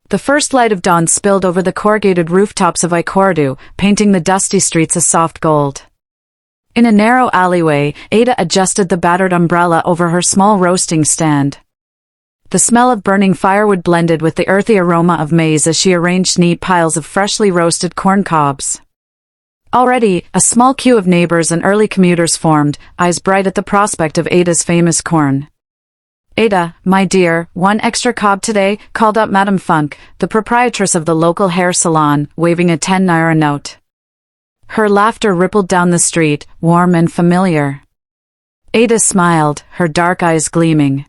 The first light of dawn spilled over the corrugated rooftops of Ikorodu, painting the dusty streets a soft gold. In a narrow alleyway, Ada adjusted the battered umbrella over her small roasting stand. The smell of burning firewood blended with the earthy aroma of maize as she arranged neat piles of freshly roasted corn cobs. Already, a small queue of neighbors and early commuters formed, eyes bright at the prospect of Ada's famous corn. "Ada, my dear, one extra cob today," called up Madame Funk, the proprietress of the local hair salon, waving a 10 naira note. Her laughter rippled down the street, warm and familiar. Ada smiled, her dark eyes gleaming.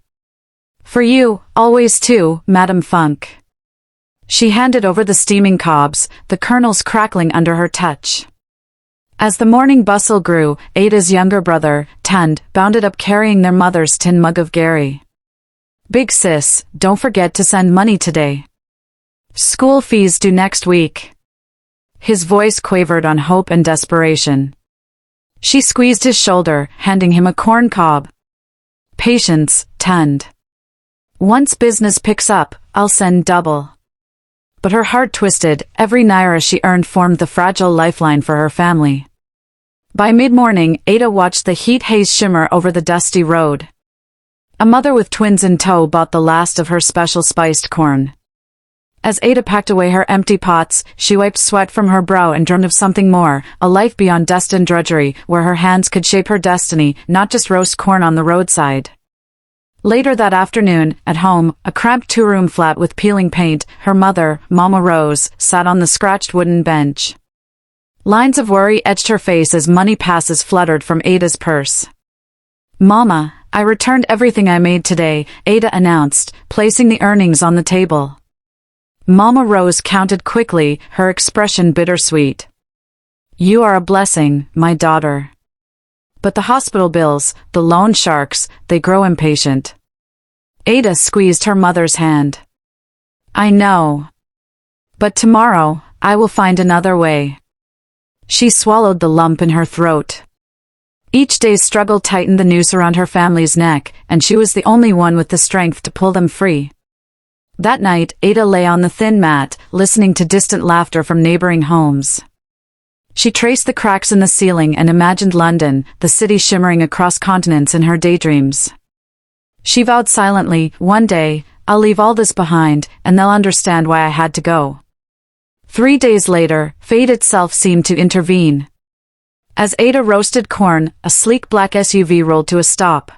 "For you, always too, Madame Funk." She handed over the steaming cobs, the kernels crackling under her touch. As the morning bustle grew, Ada's younger brother, Tund, bounded up carrying their mother's tin mug of Gary. "Big sis, don't forget to send money today. School fees due next week." His voice quavered on hope and desperation. She squeezed his shoulder, handing him a corn cob. "Patience, Tund. Once business picks up, I'll send double." But her heart twisted, every naira she earned formed the fragile lifeline for her family. By mid-morning, Ada watched the heat haze shimmer over the dusty road. A mother with twins in tow bought the last of her special spiced corn. As Ada packed away her empty pots, she wiped sweat from her brow and dreamed of something more, a life beyond dust and drudgery, where her hands could shape her destiny, not just roast corn on the roadside. Later that afternoon, at home, a cramped two-room flat with peeling paint, her mother, Mama Rose, sat on the scratched wooden bench. Lines of worry etched her face as money passes fluttered from Ada's purse. "Mama, I returned everything I made today," Ada announced, placing the earnings on the table. Mama Rose counted quickly, her expression bittersweet. "You are a blessing, my daughter. But the hospital bills, the loan sharks, they grow impatient." Ada squeezed her mother's hand. "I know. But tomorrow, I will find another way." She swallowed the lump in her throat. Each day's struggle tightened the noose around her family's neck, and she was the only one with the strength to pull them free. That night, Ada lay on the thin mat, listening to distant laughter from neighboring homes. She traced the cracks in the ceiling and imagined London, the city shimmering across continents in her daydreams. She vowed silently, "One day, I'll leave all this behind, and they'll understand why I had to go." 3 days later, fate itself seemed to intervene. As Ada roasted corn, a sleek black SUV rolled to a stop.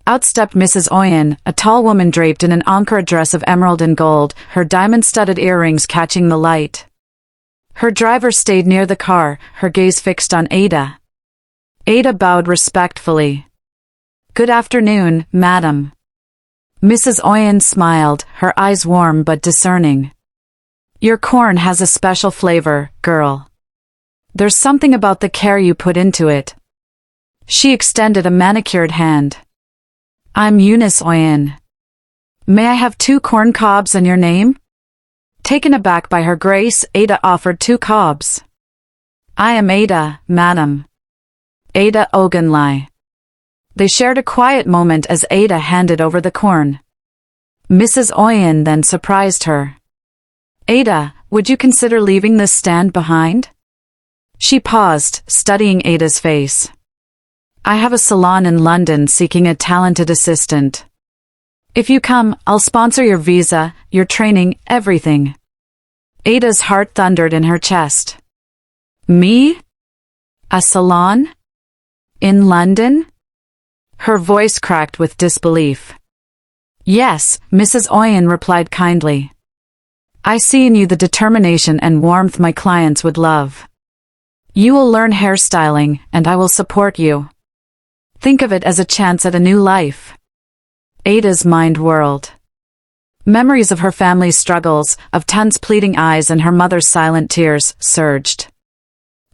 Out stepped Mrs. Oyen, a tall woman draped in an Ankara dress of emerald and gold, her diamond-studded earrings catching the light. Her driver stayed near the car, her gaze fixed on Ada. Ada bowed respectfully. "Good afternoon, madam." Mrs. Oyen smiled, her eyes warm but discerning. "Your corn has a special flavor, girl. There's something about the care you put into it." She extended a manicured hand. "I'm Eunice Oyen. May I have 2 corn cobs and your name?" Taken aback by her grace, Ada offered 2 cobs. "I am Ada, madam. Ada Ogunlai." They shared a quiet moment as Ada handed over the corn. Mrs. Oyen then surprised her. "Ada, would you consider leaving this stand behind?" She paused, studying Ada's face. "I have a salon in London seeking a talented assistant. If you come, I'll sponsor your visa, your training, everything." Ada's heart thundered in her chest. "Me? A salon? In London?" Her voice cracked with disbelief. "Yes," Mrs. Oyen replied kindly. "I see in you the determination and warmth my clients would love. You will learn hairstyling, and I will support you. Think of it as a chance at a new life." Ada's mind whirled. Memories of her family's struggles, of Tund's pleading eyes and her mother's silent tears, surged.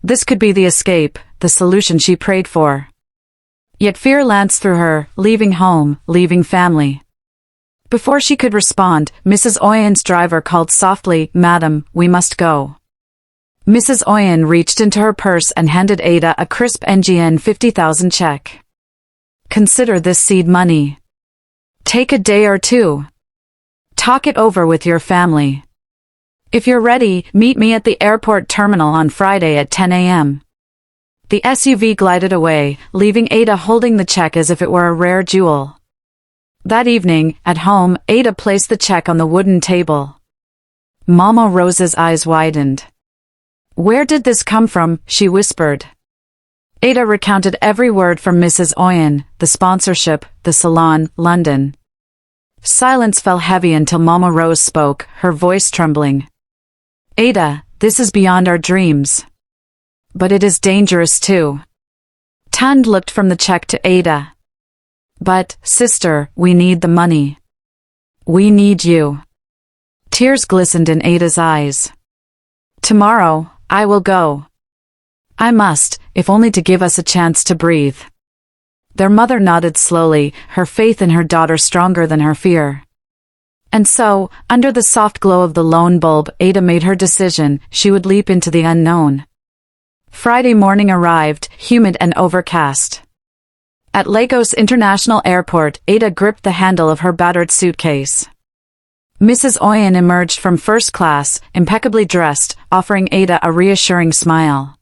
This could be the escape, the solution she prayed for. Yet fear lanced through her, leaving home, leaving family. Before she could respond, Mrs. Oyen's driver called softly, "Madam, we must go." Mrs. Oyen reached into her purse and handed Ada a crisp NGN 50,000 check. "Consider this seed money. Take a day or two. Talk it over with your family. If you're ready, meet me at the airport terminal on Friday at 10 a.m. The SUV glided away, leaving Ada holding the check as if it were a rare jewel. That evening, at home, Ada placed the check on the wooden table. Mama Rose's eyes widened. "Where did this come from?" she whispered. Ada recounted every word from Mrs. Oyen, the sponsorship, the salon, London. Silence fell heavy until Mama Rose spoke, her voice trembling. "Ada, this is beyond our dreams. But it is dangerous too." Tand looked from the check to Ada. "But, sister, we need the money. We need you." Tears glistened in Ada's eyes. "Tomorrow, I will go. I must, if only to give us a chance to breathe." Their mother nodded slowly, her faith in her daughter stronger than her fear. And so, under the soft glow of the lone bulb, Ada made her decision. She would leap into the unknown. Friday morning arrived, humid and overcast. At Lagos International Airport, Ada gripped the handle of her battered suitcase. Mrs. Oyen emerged from first class, impeccably dressed, offering Ada a reassuring smile.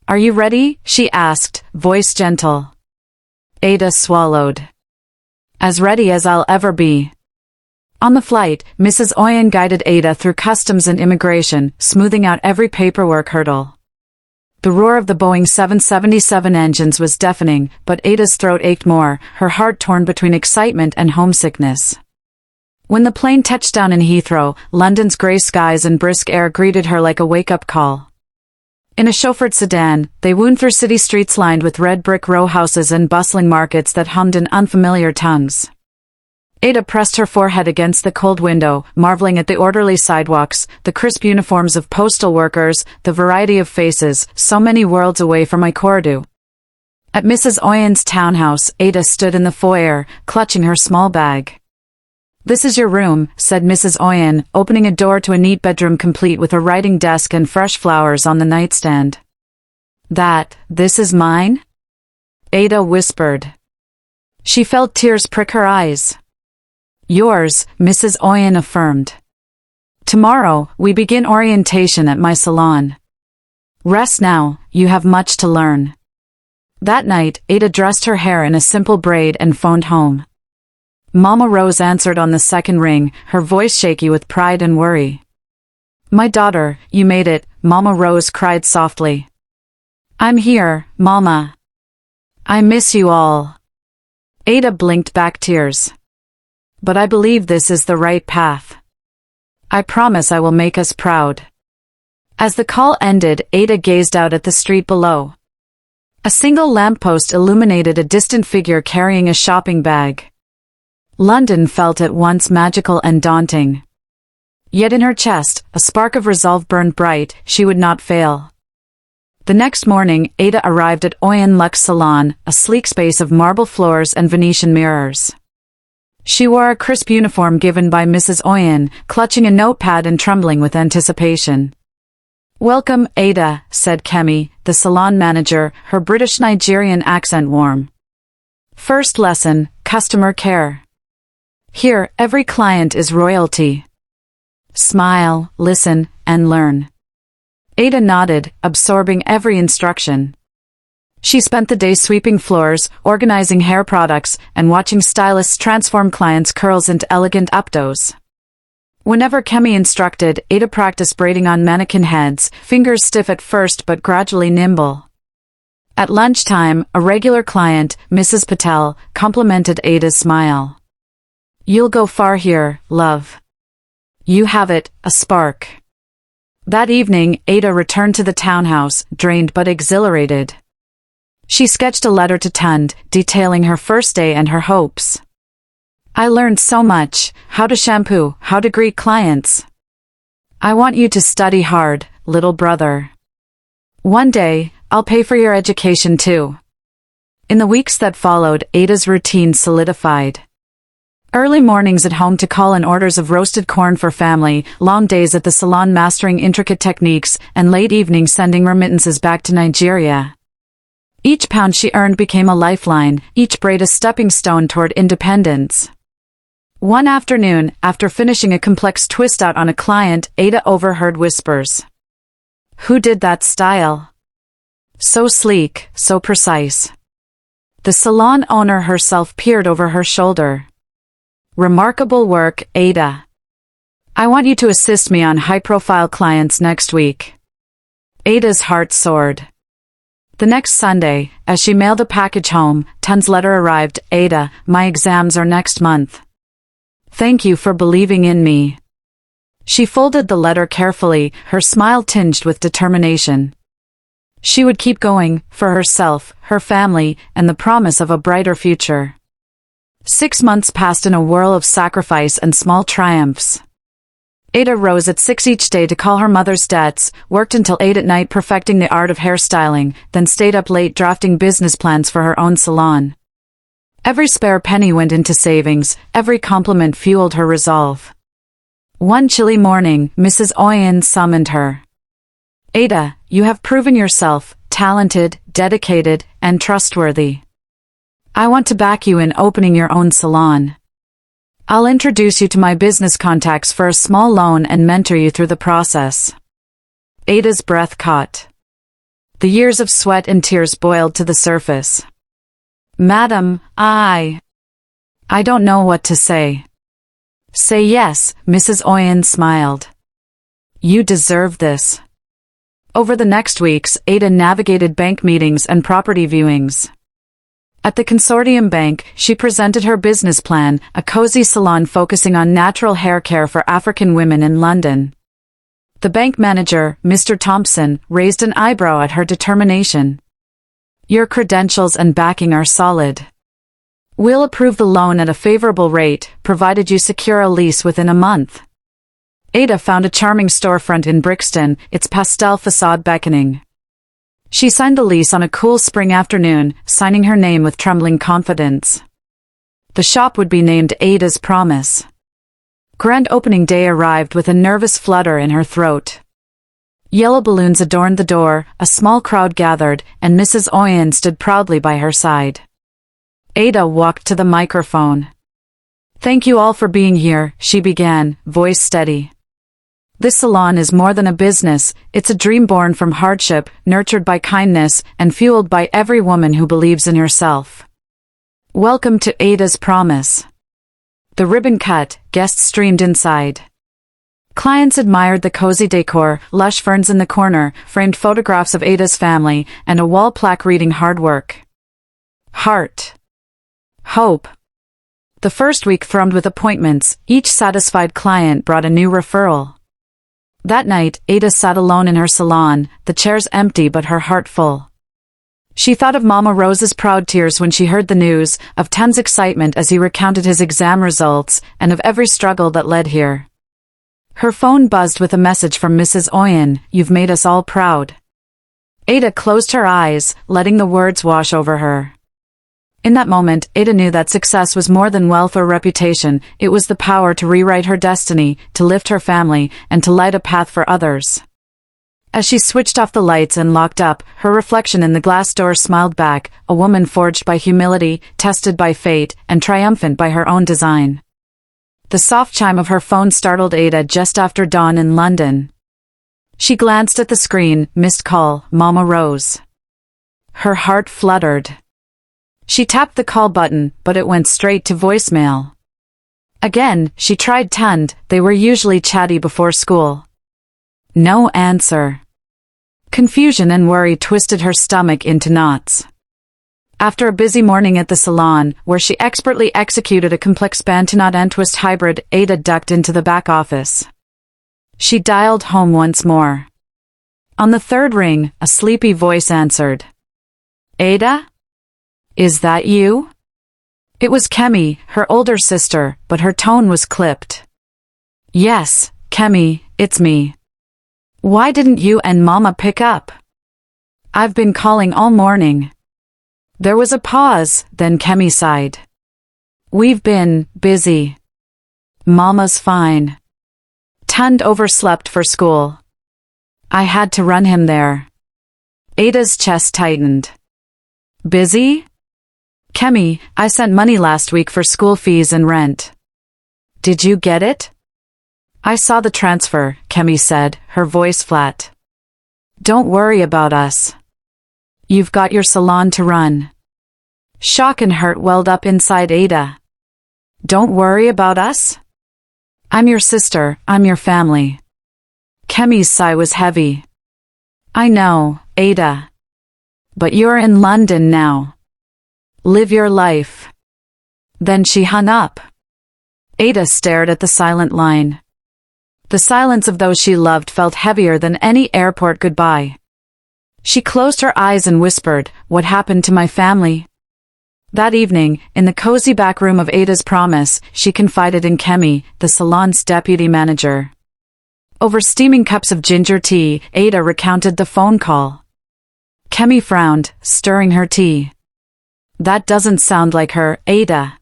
"Are you ready?" she asked, voice gentle. Ada swallowed. "As ready as I'll ever be." On the flight, Mrs. Oyen guided Ada through customs and immigration, smoothing out every paperwork hurdle. The roar of the Boeing 777 engines was deafening, but Ada's throat ached more, her heart torn between excitement and homesickness. When the plane touched down in Heathrow, London's grey skies and brisk air greeted her like a wake-up call. In a chauffeured sedan, they wound through city streets lined with red brick row houses and bustling markets that hummed in unfamiliar tongues. Ada pressed her forehead against the cold window, marveling at the orderly sidewalks, the crisp uniforms of postal workers, the variety of faces, so many worlds away from Ikorodu. At Mrs. Oyen's townhouse, Ada stood in the foyer, clutching her small bag. "This is your room," said Mrs. Oyen, opening a door to a neat bedroom complete with a writing desk and fresh flowers on the nightstand. This is mine?" Ada whispered. She felt tears prick her eyes. "Yours," Mrs. Oyen affirmed. "Tomorrow, we begin orientation at my salon. Rest now, you have much to learn." That night, Ada dressed her hair in a simple braid and phoned home. Mama Rose answered on the second ring, her voice shaky with pride and worry. "My daughter, you made it," Mama Rose cried softly. "I'm here, Mama. I miss you all." Ada blinked back tears. "But I believe this is the right path. I promise I will make us proud." As the call ended, Ada gazed out at the street below. A single lamppost illuminated a distant figure carrying a shopping bag. London felt at once magical and daunting. Yet in her chest, a spark of resolve burned bright. She would not fail. The next morning, Ada arrived at Oyen Luxe Salon, a sleek space of marble floors and Venetian mirrors. She wore a crisp uniform given by Mrs. Oyen, clutching a notepad and trembling with anticipation. "Welcome, Ada," said Kemi, the salon manager, her British Nigerian accent warm. "First lesson, customer care. Here, every client is royalty. Smile, listen, and learn." Ada nodded, absorbing every instruction. She spent the day sweeping floors, organizing hair products, and watching stylists transform clients' curls into elegant updos. Whenever Kemi instructed, Ada practiced braiding on mannequin heads, fingers stiff at first but gradually nimble. At lunchtime, a regular client, Mrs. Patel, complimented Ada's smile. "You'll go far here, love. You have it, a spark." That evening, Ada returned to the townhouse, drained but exhilarated. She sketched a letter to Tund, detailing her first day and her hopes. "I learned so much, how to shampoo, how to greet clients. I want you to study hard, little brother. One day, I'll pay for your education too." In the weeks that followed, Ada's routine solidified. Early mornings at home to call in orders of roasted corn for family, long days at the salon mastering intricate techniques, and late evenings sending remittances back to Nigeria. Each pound she earned became a lifeline, each braid a stepping stone toward independence. One afternoon, after finishing a complex twist-out on a client, Ada overheard whispers. Who did that style? So sleek, so precise. The salon owner herself peered over her shoulder. Remarkable work, Ada. I want you to assist me on high-profile clients next week. Ada's heart soared. The next Sunday, as she mailed a package home, Tun's letter arrived. Ada, my exams are next month. Thank you for believing in me. She folded the letter carefully, her smile tinged with determination. She would keep going, for herself, her family, and the promise of a brighter future. 6 months passed in a whirl of sacrifice and small triumphs. Ada rose at 6 each day to call her mother's debts, worked until 8 at night perfecting the art of hairstyling, then stayed up late drafting business plans for her own salon. Every spare penny went into savings, every compliment fueled her resolve. One chilly morning, Mrs. Oyen summoned her. Ada, you have proven yourself talented, dedicated, and trustworthy. I want to back you in opening your own salon. I'll introduce you to my business contacts for a small loan and mentor you through the process. Ada's breath caught. The years of sweat and tears boiled to the surface. Madam, I don't know what to say. Say yes, Mrs. Oyen smiled. You deserve this. Over the next weeks, Ada navigated bank meetings and property viewings. At the Consortium Bank, she presented her business plan, a cozy salon focusing on natural hair care for African women in London. The bank manager, Mr. Thompson, raised an eyebrow at her determination. Your credentials and backing are solid. We'll approve the loan at a favorable rate, provided you secure a lease within a month. Ada found a charming storefront in Brixton, its pastel facade beckoning. She signed the lease on a cool spring afternoon, signing her name with trembling confidence. The shop would be named Ada's Promise. Grand opening day arrived with a nervous flutter in her throat. Yellow balloons adorned the door, a small crowd gathered, and Mrs. Oyen stood proudly by her side. Ada walked to the microphone. Thank you all for being here, she began, voice steady. This salon is more than a business, it's a dream born from hardship, nurtured by kindness, and fueled by every woman who believes in herself. Welcome to Ada's Promise. The ribbon cut, guests streamed inside. Clients admired the cozy decor, lush ferns in the corner, framed photographs of Ada's family, and a wall plaque reading hard work. Heart. Hope. The first week thrummed with appointments, each satisfied client brought a new referral. That night, Ada sat alone in her salon, the chairs empty but her heart full. She thought of Mama Rose's proud tears when she heard the news, of Tun's excitement as he recounted his exam results, and of every struggle that led here. Her phone buzzed with a message from Mrs. Oyen, "You've made us all proud." Ada closed her eyes, letting the words wash over her. In that moment, Ada knew that success was more than wealth or reputation, it was the power to rewrite her destiny, to lift her family, and to light a path for others. As she switched off the lights and locked up, her reflection in the glass door smiled back, a woman forged by humility, tested by fate, and triumphant by her own design. The soft chime of her phone startled Ada just after dawn in London. She glanced at the screen, missed call, Mama Rose. Her heart fluttered. She tapped the call button, but it went straight to voicemail. Again, she tried Tund, they were usually chatty before school. No answer. Confusion and worry twisted her stomach into knots. After a busy morning at the salon, where she expertly executed a complex band-to-knot and twist hybrid, Ada ducked into the back office. She dialed home once more. On the third ring, a sleepy voice answered. Ada? Is that you? It was Kemi, her older sister, but her tone was clipped. Yes, Kemi, it's me. Why didn't you and Mama pick up? I've been calling all morning. There was a pause, then Kemi sighed. We've been busy. Mama's fine. Tund overslept for school. I had to run him there. Ada's chest tightened. Busy? Kemi, I sent money last week for school fees and rent. Did you get it? I saw the transfer, Kemi said, her voice flat. Don't worry about us. You've got your salon to run. Shock and hurt welled up inside Ada. Don't worry about us? I'm your sister, I'm your family. Kemi's sigh was heavy. I know, Ada. But you're in London now. Live your life. Then she hung up. Ada stared at the silent line. The silence of those she loved felt heavier than any airport goodbye. She closed her eyes and whispered, "What happened to my family?" That evening, in the cozy back room of Ada's promise, she confided in Kemi, the salon's deputy manager. Over steaming cups of ginger tea, Ada recounted the phone call. Kemi frowned, stirring her tea. That doesn't sound like her, Ada.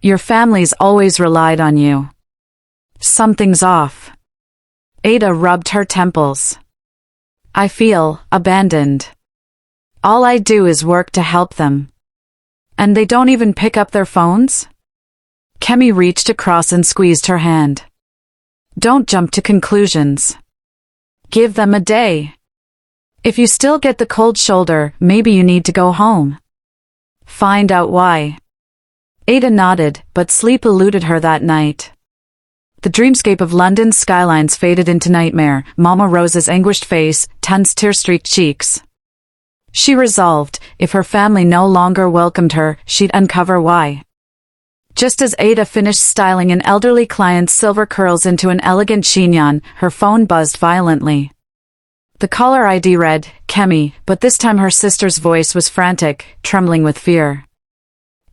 Your family's always relied on you. Something's off. Ada rubbed her temples. I feel abandoned. All I do is work to help them. And they don't even pick up their phones? Kemi reached across and squeezed her hand. Don't jump to conclusions. Give them a day. If you still get the cold shoulder, maybe you need to go home. Find out why. Ada nodded, but sleep eluded her that night. The dreamscape of London's skylines faded into nightmare, Mama Rose's anguished face, tense tear-streaked cheeks. She resolved, if her family no longer welcomed her, she'd uncover why. Just as Ada finished styling an elderly client's silver curls into an elegant chignon, her phone buzzed violently. The caller ID read, Kemi, but this time her sister's voice was frantic, trembling with fear.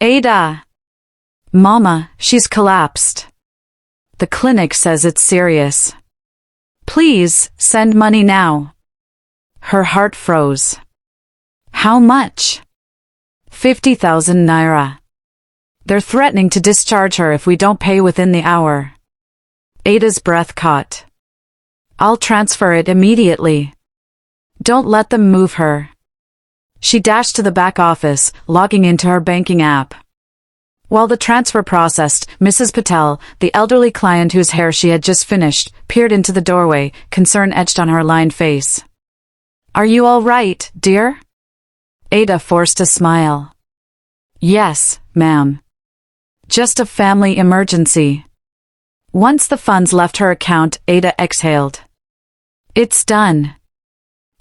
Ada! Mama, she's collapsed. The clinic says it's serious. Please, send money now. Her heart froze. How much? 50,000 naira. They're threatening to discharge her if we don't pay within the hour. Ada's breath caught. I'll transfer it immediately. Don't let them move her. She dashed to the back office, logging into her banking app. While the transfer processed, Mrs. Patel, the elderly client whose hair she had just finished, peered into the doorway, concern etched on her lined face. Are you all right, dear? Ada forced a smile. Yes, ma'am. Just a family emergency. Once the funds left her account, Ada exhaled. It's done.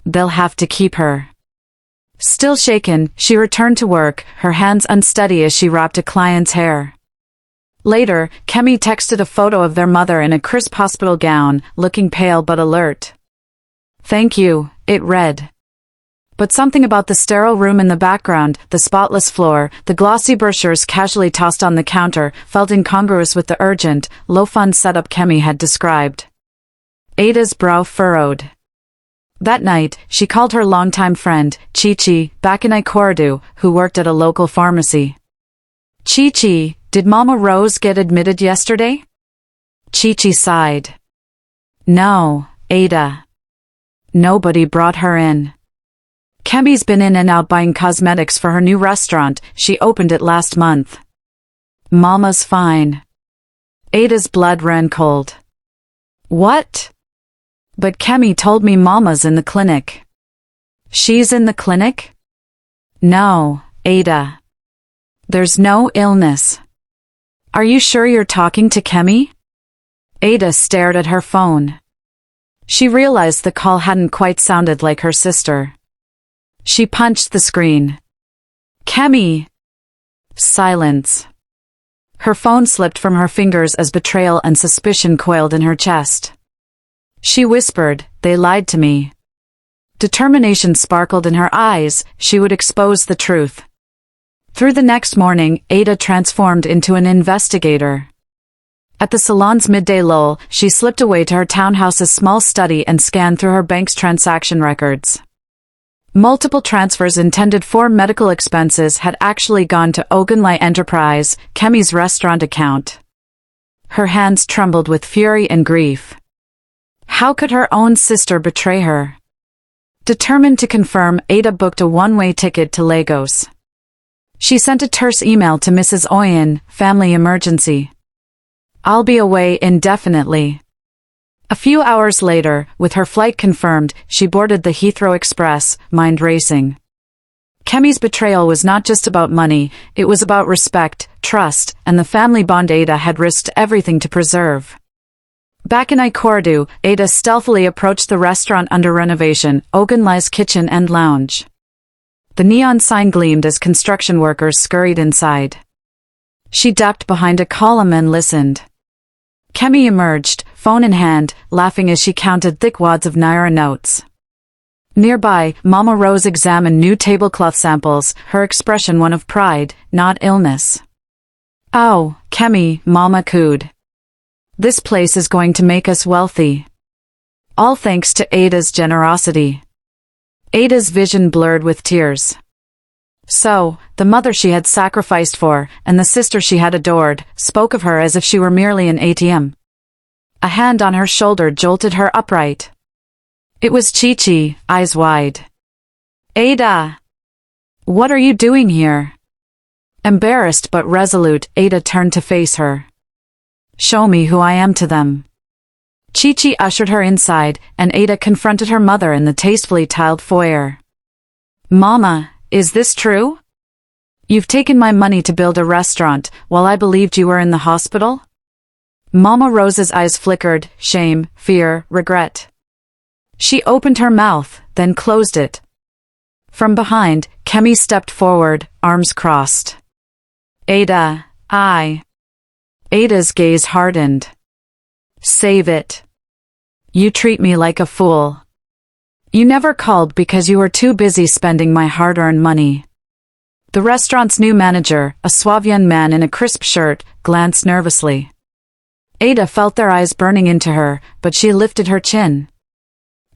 They'll have to keep her. Still shaken, she returned to work, her hands unsteady as she wrapped a client's hair. Later, Kemi texted a photo of their mother in a crisp hospital gown, looking pale but alert. Thank you, it read. But something about the sterile room in the background, the spotless floor, the glossy brochures casually tossed on the counter, felt incongruous with the urgent, low-fund setup Kemi had described. Ada's brow furrowed. That night, she called her longtime friend, Chichi, back in Ikorodu, who worked at a local pharmacy. Chichi, did Mama Rose get admitted yesterday? Chichi sighed. No, Ada. Nobody brought her in. Kemi's been in and out buying cosmetics for her new restaurant, she opened it last month. Mama's fine. Ada's blood ran cold. What? But Kemi told me Mama's in the clinic. She's in the clinic? No, Ada. There's no illness. Are you sure you're talking to Kemi? Ada stared at her phone. She realized the call hadn't quite sounded like her sister. She punched the screen. Kemi! Silence. Her phone slipped from her fingers as betrayal and suspicion coiled in her chest. She whispered, they lied to me. Determination sparkled in her eyes, she would expose the truth. Through the next morning, Ada transformed into an investigator. At the salon's midday lull, she slipped away to her townhouse's small study and scanned through her bank's transaction records. Multiple transfers intended for medical expenses had actually gone to Ogunlai Enterprise, Kemi's restaurant account. Her hands trembled with fury and grief. How could her own sister betray her? Determined to confirm, Ada booked a one-way ticket to Lagos. She sent a terse email to Mrs. Oyen, family emergency. I'll be away indefinitely. A few hours later, with her flight confirmed, she boarded the Heathrow Express, mind racing. Kemi's betrayal was not just about money, it was about respect, trust, and the family bond Ada had risked everything to preserve. Back in Ikorodu, Ada stealthily approached the restaurant under renovation, Ogunlai's Kitchen and Lounge. The neon sign gleamed as construction workers scurried inside. She ducked behind a column and listened. Kemi emerged, phone in hand, laughing as she counted thick wads of naira notes. Nearby, Mama Rose examined new tablecloth samples, her expression one of pride, not illness. "Oh, Kemi," Mama cooed. "This place is going to make us wealthy. All thanks to Ada's generosity." Ada's vision blurred with tears. So, the mother she had sacrificed for, and the sister she had adored, spoke of her as if she were merely an ATM. A hand on her shoulder jolted her upright. It was Chi-Chi, eyes wide. "Ada! What are you doing here?" Embarrassed but resolute, Ada turned to face her. "Show me who I am to them." Chi-Chi ushered her inside, and Ada confronted her mother in the tastefully tiled foyer. "Mama, is this true? You've taken my money to build a restaurant, while I believed you were in the hospital?" Mama Rose's eyes flickered, shame, fear, regret. She opened her mouth, then closed it. From behind, Kemi stepped forward, arms crossed. "Ada, Ada's gaze hardened. "Save it. You treat me like a fool. You never called because you were too busy spending my hard-earned money." The restaurant's new manager, a suave young man in a crisp shirt, glanced nervously. Ada felt their eyes burning into her, but she lifted her chin.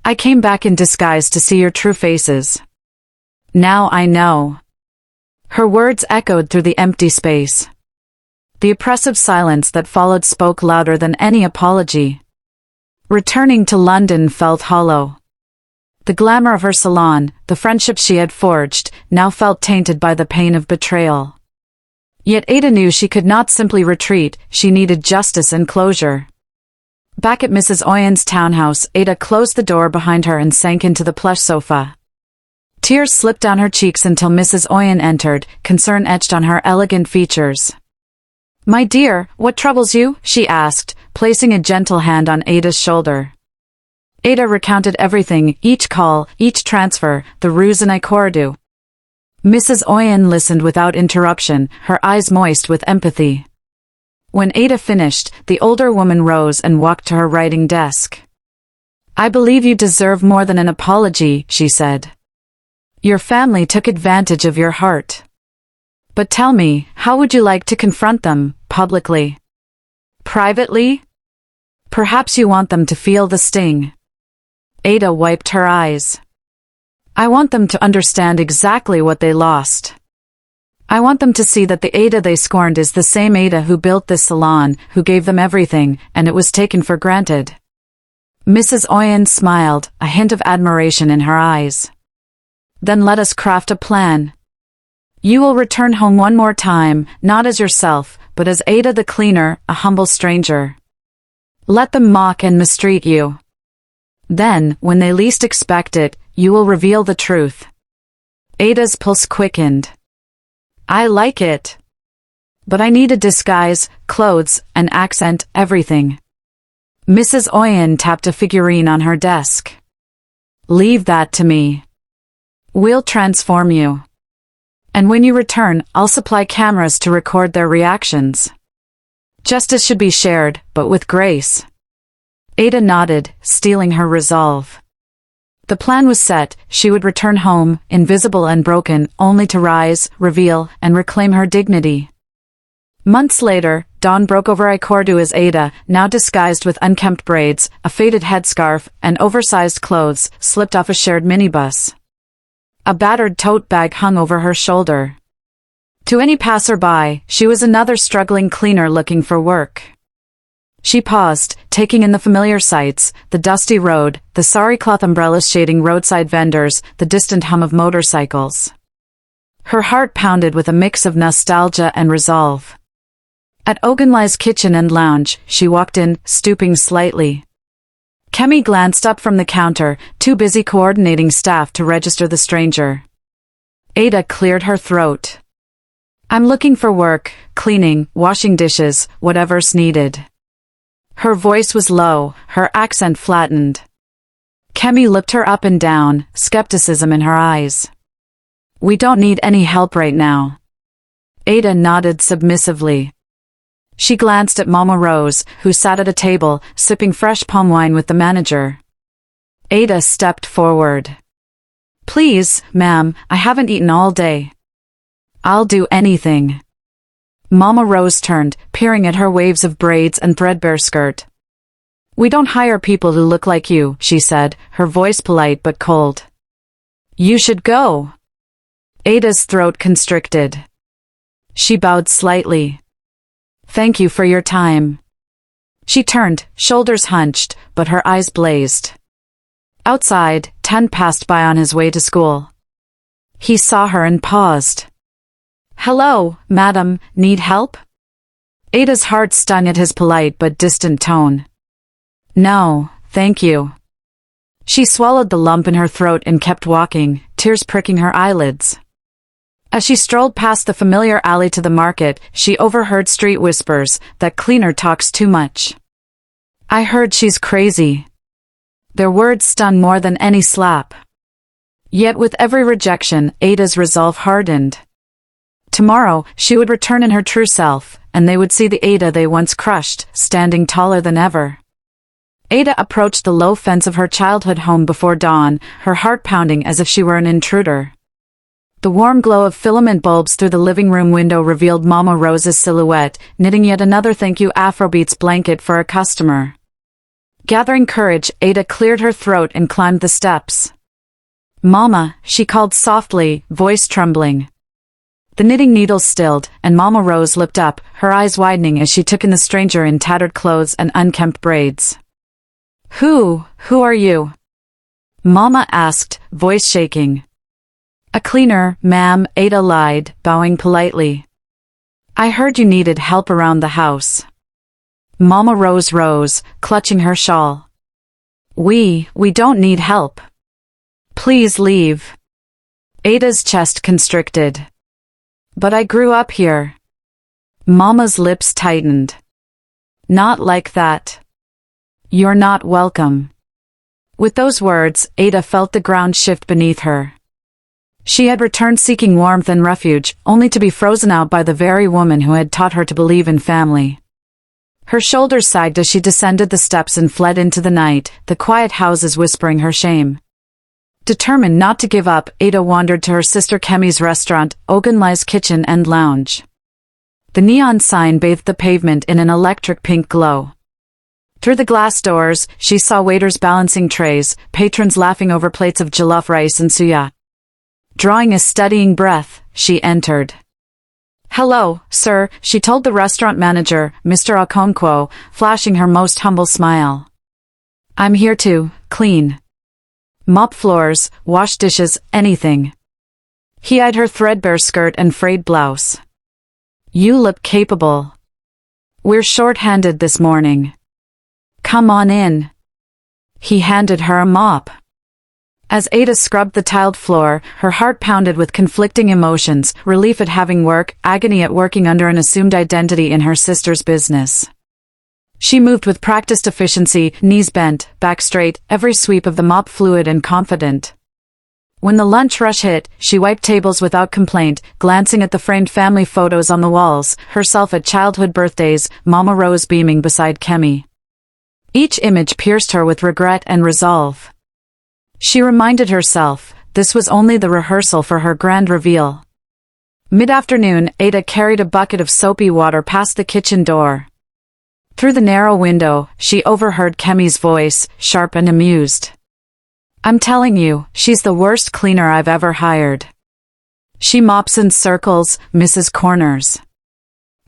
"I came back in disguise to see your true faces. Now I know." Her words echoed through the empty space. The oppressive silence that followed spoke louder than any apology. Returning to London felt hollow. The glamour of her salon, the friendships she had forged, now felt tainted by the pain of betrayal. Yet Ada knew she could not simply retreat, she needed justice and closure. Back at Mrs. Oyen's townhouse, Ada closed the door behind her and sank into the plush sofa. Tears slipped down her cheeks until Mrs. Oyen entered, concern etched on her elegant features. "My dear, what troubles you?" she asked, placing a gentle hand on Ada's shoulder. Ada recounted everything, each call, each transfer, the ruse in Ikorodu. Mrs. Oyen listened without interruption, her eyes moist with empathy. When Ada finished, the older woman rose and walked to her writing desk. "I believe you deserve more than an apology," she said. "Your family took advantage of your heart. But tell me, how would you like to confront them, publicly? Privately? Perhaps you want them to feel the sting." Ada wiped her eyes. "I want them to understand exactly what they lost. I want them to see that the Ada they scorned is the same Ada who built this salon, who gave them everything, and it was taken for granted." Mrs. Oyen smiled, a hint of admiration in her eyes. "Then let us craft a plan. You will return home one more time, not as yourself, but as Ada the cleaner, a humble stranger. Let them mock and mistreat you. Then, when they least expect it, you will reveal the truth." Ada's pulse quickened. "I like it. But I need a disguise, clothes, an accent, everything." Mrs. Oyen tapped a figurine on her desk. "Leave that to me. We'll transform you. And when you return, I'll supply cameras to record their reactions. Justice should be shared, but with grace." Ada nodded, steeling her resolve. The plan was set, she would return home, invisible and broken, only to rise, reveal, and reclaim her dignity. Months later, dawn broke over Ikorodu as Ada, now disguised with unkempt braids, a faded headscarf, and oversized clothes, slipped off a shared minibus. A battered tote bag hung over her shoulder. To any passerby, she was another struggling cleaner looking for work. She paused, taking in the familiar sights, the dusty road, the sari cloth umbrellas shading roadside vendors, the distant hum of motorcycles. Her heart pounded with a mix of nostalgia and resolve. At Ogunlai's kitchen and lounge, she walked in, stooping slightly. Kemi glanced up from the counter, too busy coordinating staff to register the stranger. Ada cleared her throat. I'm looking for work, cleaning, washing dishes, whatever's needed. Her voice was low, her accent flattened. Kemi looked her up and down, skepticism in her eyes. We don't need any help right now. Ada nodded submissively. She glanced at Mama Rose, who sat at a table, sipping fresh palm wine with the manager. Ada stepped forward. Please, ma'am, I haven't eaten all day. I'll do anything. Mama Rose turned, peering at her waves of braids and threadbare skirt. We don't hire people who look like you, she said, her voice polite but cold. You should go. Ada's throat constricted. She bowed slightly. Thank you for your time. She turned, shoulders hunched, but her eyes blazed. Outside, 10 passed by on his way to school. He saw her and paused. Hello, madam, need help? Ada's heart stung at his polite but distant tone. No, thank you. She swallowed the lump in her throat and kept walking, tears pricking her eyelids. As she strolled past the familiar alley to the market, she overheard street whispers, that cleaner talks too much. I heard she's crazy. Their words stung more than any slap. Yet with every rejection, Ada's resolve hardened. Tomorrow, she would return in her true self, and they would see the Ada they once crushed, standing taller than ever. Ada approached the low fence of her childhood home before dawn, her heart pounding as if she were an intruder. The warm glow of filament bulbs through the living room window revealed Mama Rose's silhouette, knitting yet another thank you Afrobeats blanket for a customer. Gathering courage, Ada cleared her throat and climbed the steps. Mama, she called softly, voice trembling. The knitting needles stilled, and Mama Rose looked up, her eyes widening as she took in the stranger in tattered clothes and unkempt braids. Who are you? Mama asked, voice shaking. A cleaner, ma'am, Ada lied, bowing politely. I heard you needed help around the house. Mama Rose rose, clutching her shawl. We don't need help. Please leave. Ada's chest constricted. But I grew up here. Mama's lips tightened. Not like that. You're not welcome. With those words, Ada felt the ground shift beneath her. She had returned seeking warmth and refuge, only to be frozen out by the very woman who had taught her to believe in family. Her shoulders sagged as she descended the steps and fled into the night, the quiet houses whispering her shame. Determined not to give up, Ada wandered to her sister Kemi's restaurant, Ogunlai's kitchen and lounge. The neon sign bathed the pavement in an electric pink glow. Through the glass doors, she saw waiters balancing trays, patrons laughing over plates of jollof rice and suya. Drawing a steadying breath, she entered. Hello, sir, she told the restaurant manager, Mr. Okonkwo, flashing her most humble smile. I'm here to clean. Mop floors, wash dishes, anything. He eyed her threadbare skirt and frayed blouse. You look capable. We're short-handed this morning. Come on in. He handed her a mop. As Ada scrubbed the tiled floor, her heart pounded with conflicting emotions, relief at having work, agony at working under an assumed identity in her sister's business. She moved with practiced efficiency, knees bent, back straight, every sweep of the mop fluid and confident. When the lunch rush hit, she wiped tables without complaint, glancing at the framed family photos on the walls, herself at childhood birthdays, Mama Rose beaming beside Kemi. Each image pierced her with regret and resolve. She reminded herself, this was only the rehearsal for her grand reveal. Mid-afternoon, Ada carried a bucket of soapy water past the kitchen door. Through the narrow window, she overheard Kemi's voice, sharp and amused. I'm telling you, she's the worst cleaner I've ever hired. She mops in circles, misses corners.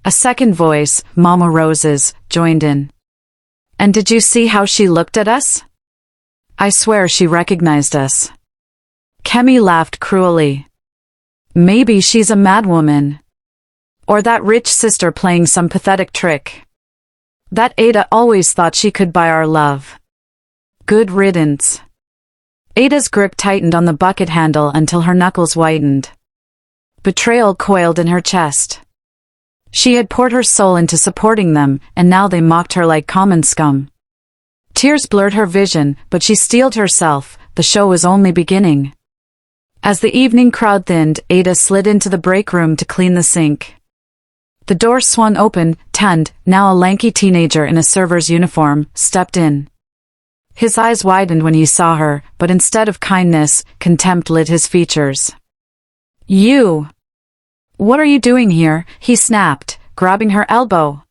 A second voice, Mama Rose's, joined in. And did you see how she looked at us? I swear she recognized us. Kemi laughed cruelly. Maybe she's a madwoman. Or that rich sister playing some pathetic trick that Ada always thought she could buy our love. Good riddance. Ada's grip tightened on the bucket handle until her knuckles whitened. Betrayal coiled in her chest. She had poured her soul into supporting them, and now they mocked her like common scum. Tears blurred her vision, but she steeled herself. The show was only beginning. As the evening crowd thinned, Ada slid into the break room to clean the sink. The door swung open. Tund, now a lanky teenager in a server's uniform, stepped in. His eyes widened when he saw her, but instead of kindness, contempt lit his features. "You! What are you doing here?" he snapped, grabbing her elbow.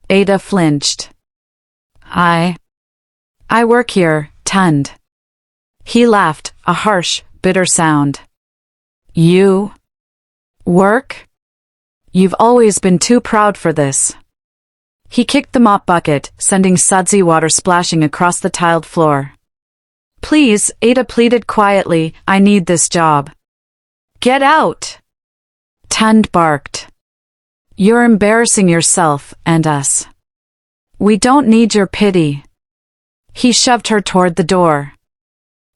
Ada flinched. I work here, Tund." He laughed, a harsh, bitter sound. "You work? You've always been too proud for this." He kicked the mop bucket, sending sudsy water splashing across the tiled floor. "Please," Ada pleaded quietly, "I need this job." "Get out!" Tund barked. "You're embarrassing yourself and us. We don't need your pity." He shoved her toward the door.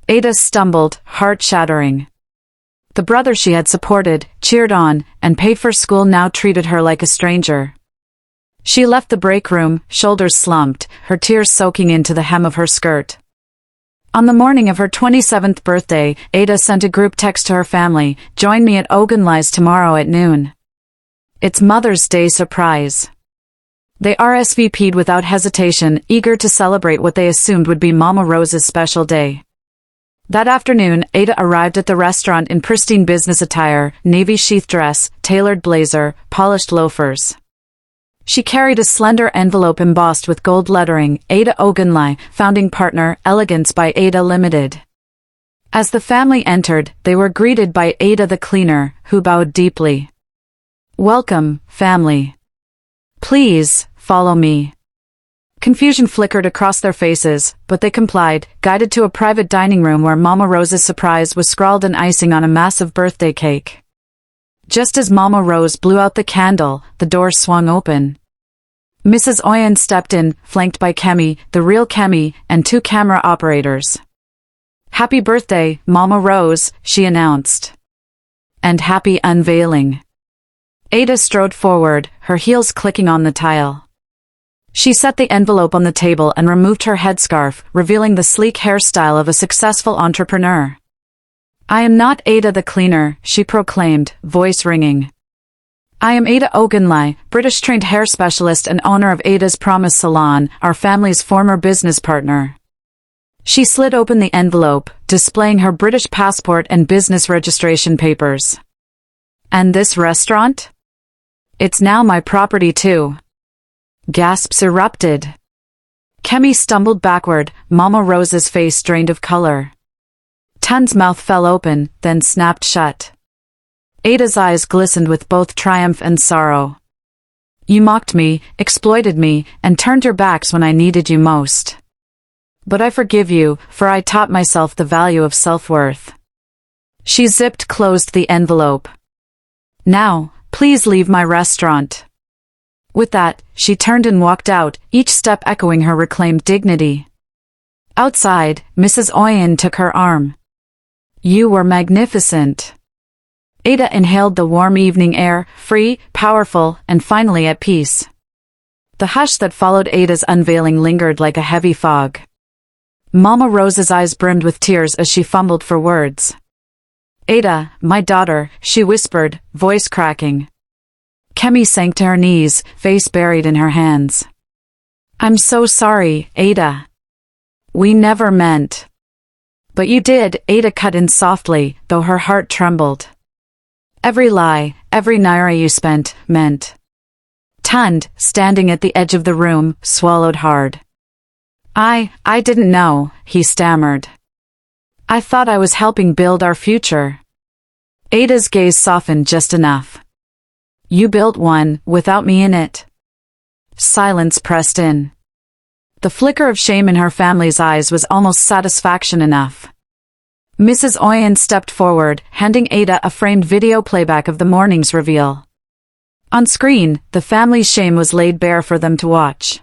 Ada stumbled, heart-shattering. The brother she had supported, cheered on, and paid for school now treated her like a stranger. She left the break room, shoulders slumped, her tears soaking into the hem of her skirt. On the morning of her 27th birthday, Ada sent a group text to her family, "Join me at Ogunlai's tomorrow at noon. It's Mother's Day surprise." They RSVP'd without hesitation, eager to celebrate what they assumed would be Mama Rose's special day. That afternoon, Ada arrived at the restaurant in pristine business attire, navy sheath dress, tailored blazer, polished loafers. She carried a slender envelope embossed with gold lettering, "Ada Ogunlai, founding partner, Elegance by Ada Limited." As the family entered, they were greeted by Ada the cleaner, who bowed deeply. "Welcome, family. Please, follow me." Confusion flickered across their faces, but they complied, guided to a private dining room where Mama Rose's surprise was scrawled in icing on a massive birthday cake. Just as Mama Rose blew out the candle, the door swung open. Mrs. Oyen stepped in, flanked by Kemi, the real Kemi, and two camera operators. "Happy birthday, Mama Rose," she announced. "And happy unveiling." Ada strode forward, her heels clicking on the tile. She set the envelope on the table and removed her headscarf, revealing the sleek hairstyle of a successful entrepreneur. "I am not Ada the cleaner," she proclaimed, voice ringing. "I am Ada Ogunlai, British-trained hair specialist and owner of Ada's Promise Salon, our family's former business partner." She slid open the envelope, displaying her British passport and business registration papers. "And this restaurant? It's now my property too." Gasps erupted. Kemi stumbled backward, Mama Rose's face drained of color. Tund's mouth fell open, then snapped shut. Ada's eyes glistened with both triumph and sorrow. "You mocked me, exploited me, and turned your backs when I needed you most. But I forgive you, for I taught myself the value of self-worth." She zipped closed the envelope. "Now, please leave my restaurant." With that, she turned and walked out, each step echoing her reclaimed dignity. Outside, Mrs. Oyen took her arm. "You were magnificent." Ada inhaled the warm evening air, free, powerful, and finally at peace. The hush that followed Ada's unveiling lingered like a heavy fog. Mama Rose's eyes brimmed with tears as she fumbled for words. "Ada, my daughter," she whispered, voice cracking. Kemi sank to her knees, face buried in her hands. "I'm so sorry, Ada. We never meant." "But you did," Ada cut in softly, though her heart trembled. "Every lie, every naira you spent, meant." Tund, standing at the edge of the room, swallowed hard. I didn't know," he stammered. "I thought I was helping build our future." Ada's gaze softened just enough. "You built one, without me in it." Silence pressed in. The flicker of shame in her family's eyes was almost satisfaction enough. Mrs. Oyen stepped forward, handing Ada a framed video playback of the morning's reveal. On screen, the family's shame was laid bare for them to watch.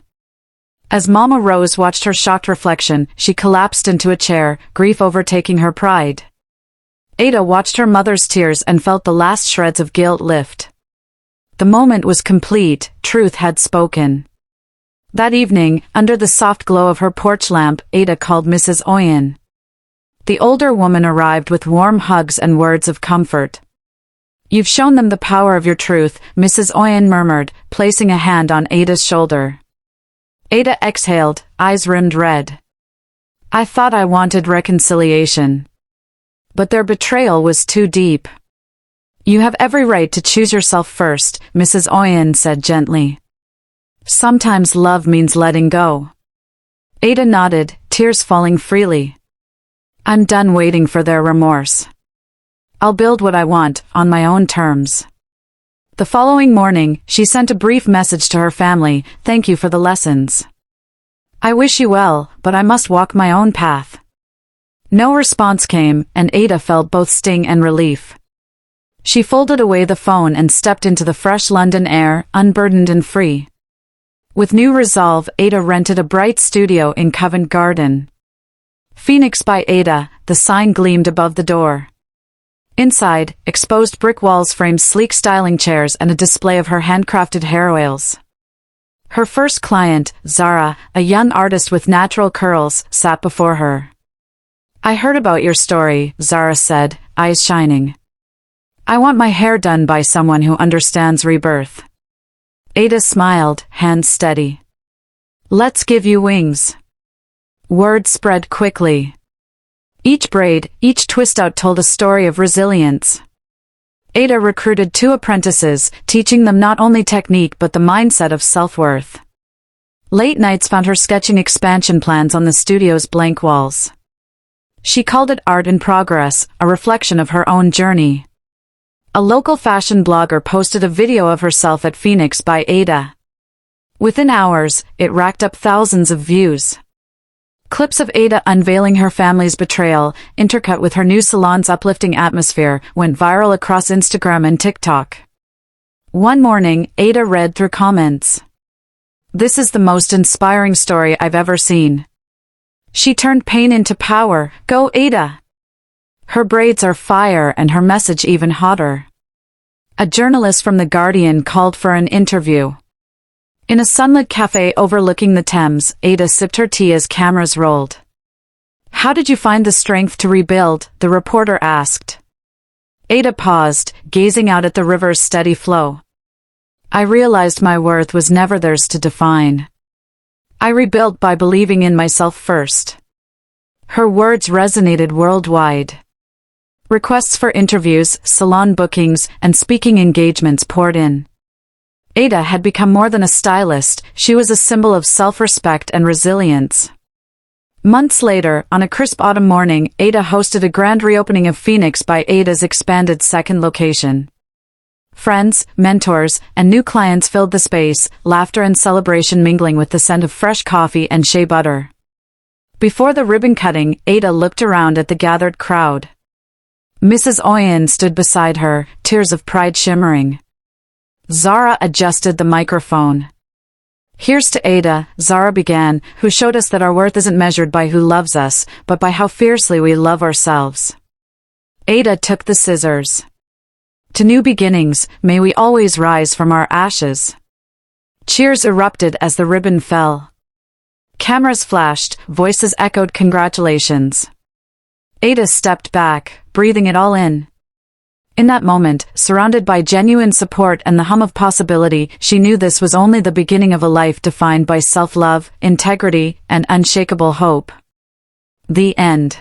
As Mama Rose watched her shocked reflection, she collapsed into a chair, grief overtaking her pride. Ada watched her mother's tears and felt the last shreds of guilt lift. The moment was complete, truth had spoken. That evening, under the soft glow of her porch lamp, Ada called Mrs. Oyen. The older woman arrived with warm hugs and words of comfort. "You've shown them the power of your truth," Mrs. Oyen murmured, placing a hand on Ada's shoulder. Ada exhaled, eyes rimmed red. "I thought I wanted reconciliation. But their betrayal was too deep." "You have every right to choose yourself first," Mrs. Oyen said gently. "Sometimes love means letting go." Ada nodded, tears falling freely. "I'm done waiting for their remorse. I'll build what I want, on my own terms." The following morning, she sent a brief message to her family, "Thank you for the lessons. I wish you well, but I must walk my own path." No response came, and Ada felt both sting and relief. She folded away the phone and stepped into the fresh London air, unburdened and free. With new resolve, Ada rented a bright studio in Covent Garden. Phoenix by Ada, the sign gleamed above the door. Inside, exposed brick walls framed sleek styling chairs and a display of her handcrafted hair oils. Her first client, Zara, a young artist with natural curls, sat before her. "I heard about your story," Zara said, eyes shining. "I want my hair done by someone who understands rebirth." Ada smiled, hands steady. "Let's give you wings." Word spread quickly. Each braid, each twist-out told a story of resilience. Ada recruited 2 apprentices, teaching them not only technique but the mindset of self-worth. Late nights found her sketching expansion plans on the studio's blank walls. She called it art in progress, a reflection of her own journey. A local fashion blogger posted a video of herself at Phoenix by Ada. Within hours, it racked up thousands of views. Clips of Ada unveiling her family's betrayal, intercut with her new salon's uplifting atmosphere, went viral across Instagram and TikTok. One morning, Ada read through comments. "This is the most inspiring story I've ever seen. She turned pain into power, go Ada! Her braids are fire and her message even hotter." A journalist from The Guardian called for an interview. In a sunlit cafe overlooking the Thames, Ada sipped her tea as cameras rolled. "How did you find the strength to rebuild?" the reporter asked. Ada paused, gazing out at the river's steady flow. "I realized my worth was never theirs to define. I rebuilt by believing in myself first." Her words resonated worldwide. Requests for interviews, salon bookings, and speaking engagements poured in. Ada had become more than a stylist, she was a symbol of self-respect and resilience. Months later, on a crisp autumn morning, Ada hosted a grand reopening of Phoenix by Ada's expanded second location. Friends, mentors, and new clients filled the space, laughter and celebration mingling with the scent of fresh coffee and shea butter. Before the ribbon cutting, Ada looked around at the gathered crowd. Mrs. Oyen stood beside her, tears of pride shimmering. Zara adjusted the microphone. "Here's to Ada," Zara began, "who showed us that our worth isn't measured by who loves us, but by how fiercely we love ourselves." Ada took the scissors. "To new beginnings, may we always rise from our ashes." Cheers erupted as the ribbon fell. Cameras flashed, voices echoed congratulations. Ada stepped back, breathing it all in. In that moment, surrounded by genuine support and the hum of possibility, she knew this was only the beginning of a life defined by self-love, integrity, and unshakable hope. The end.